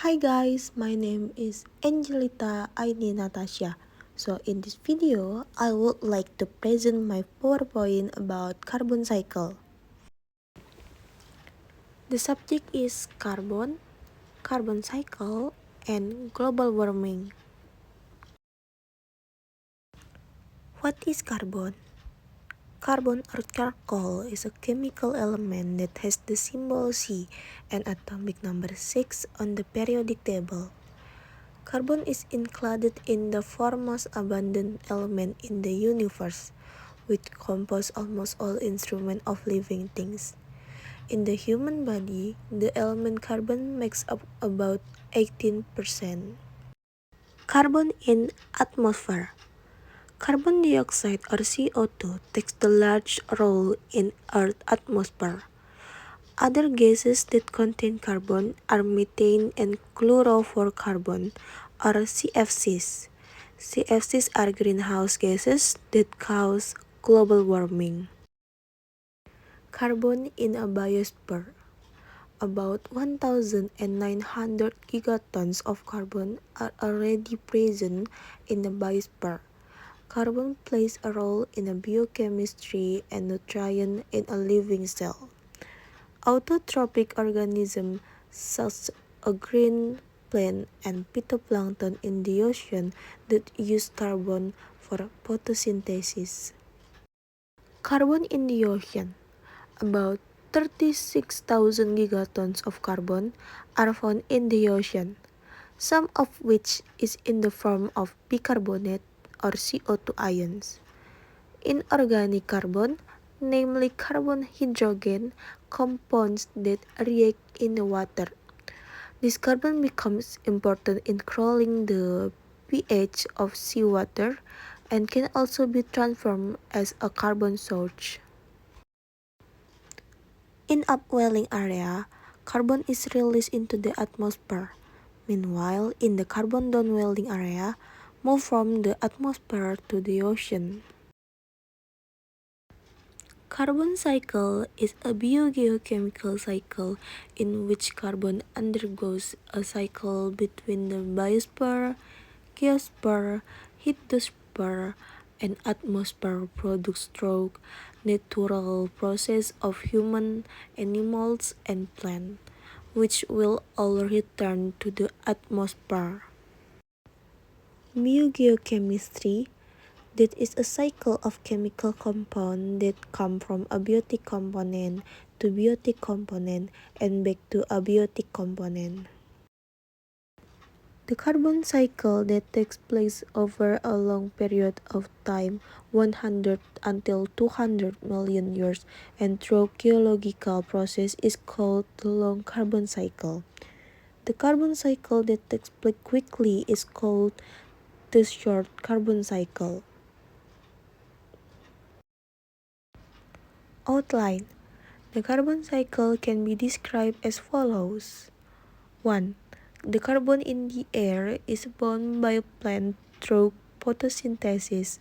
Hi guys, my name is Angelita Aini Natasha. So in this video, I would like to present my PowerPoint about carbon cycle. The subject is carbon cycle, and global warming. What is carbon? Carbon or charcoal is a chemical element that has the symbol C and atomic number 6 on the periodic table. Carbon is included in the four most abundant element in the universe, which compose almost all instruments of living things. In the human body, the element carbon makes up about 18%. Carbon in atmosphere. Carbon dioxide or CO2 takes the large role in Earth's atmosphere. Other gases that contain carbon are methane and chlorofluorocarbon, or CFCs. CFCs are greenhouse gases that cause global warming. Carbon in a biosphere. About 1,900 gigatons of carbon are already present in the biosphere. Carbon plays a role in the biochemistry and nutrient in a living cell. Autotrophic organisms such as green plant and phytoplankton in the ocean that use carbon for photosynthesis. Carbon in the ocean. About 36,000 gigatons of carbon are found in the ocean, some of which is in the form of bicarbonate or CO2 ions. Inorganic carbon, namely carbon-hydrogen compounds that react in the water. This carbon becomes important in controlling the pH of seawater and can also be transformed as a carbon source. In upwelling area, carbon is released into the atmosphere. Meanwhile, in the carbon downwelling area, move from the atmosphere to the ocean. Carbon cycle is a biogeochemical cycle in which carbon undergoes a cycle between the biosphere, geosphere, heatosphere, and atmosphere products through natural process of human, animals, and plants, which will all return to the atmosphere. Biogeochemistry, that is a cycle of chemical compounds that come from abiotic component to biotic component and back to abiotic component. The carbon cycle that takes place over a long period of time, 100 until 200 million years, and through geological process is called the long carbon cycle. The carbon cycle that takes place quickly is called the short carbon cycle. Outline. The carbon cycle can be described as follows. 1. The carbon in the air is bound by plant through photosynthesis.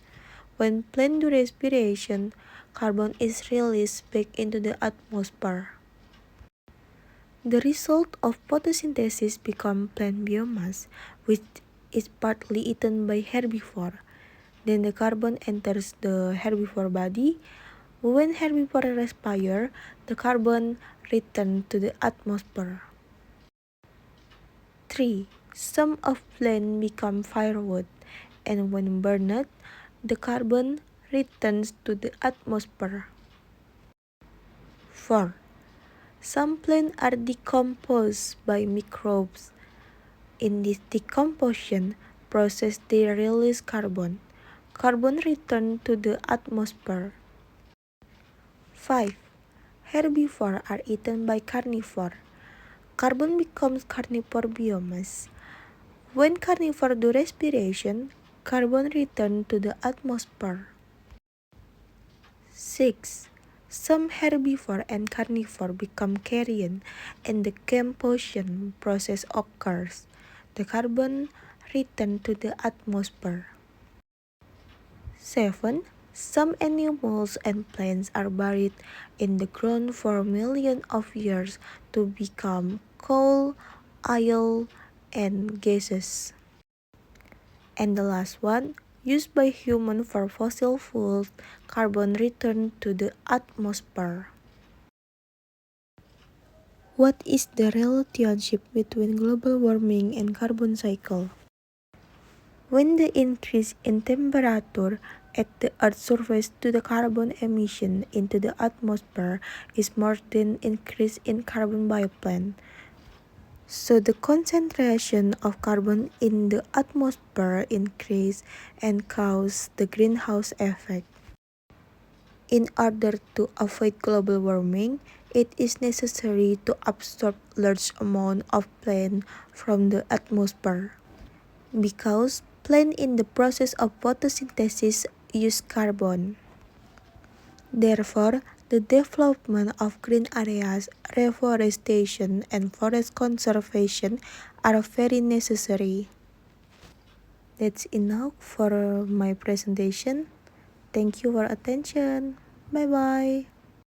When plant do respiration, carbon is released back into the atmosphere. The result of photosynthesis becomes plant biomass, which is partly eaten by herbivore. Then the carbon enters the herbivore body. When herbivore respire, the carbon returns to the atmosphere. 3. Some of plant become firewood, and when burned, the carbon returns to the atmosphere. 4. Some plants are decomposed by microbes. In this decomposition process, they release carbon. Carbon returns to the atmosphere. 5. Herbivores are eaten by carnivores. Carbon becomes carnivore biomass. When carnivores do respiration, carbon returns to the atmosphere. 6. Some herbivore and carnivore become carrion and the decomposition process occurs. The carbon returns to the atmosphere. 7. Some animals and plants are buried in the ground for millions of years to become coal, oil, and gases. And the last one, used by humans for fossil fuels, carbon return to the atmosphere. What is the relationship between global warming and carbon cycle? When the increase in temperature at the Earth's surface to the carbon emission into the atmosphere is more than increase in carbon bioplan. So the concentration of carbon in the atmosphere increase and cause the greenhouse effect. In order to avoid global warming, it is necessary to absorb large amount of plants from the atmosphere. Because plants in the process of photosynthesis use carbon. Therefore, the development of green areas, reforestation, and forest conservation are very necessary. That's enough for my presentation. Thank you for attention. Bye bye.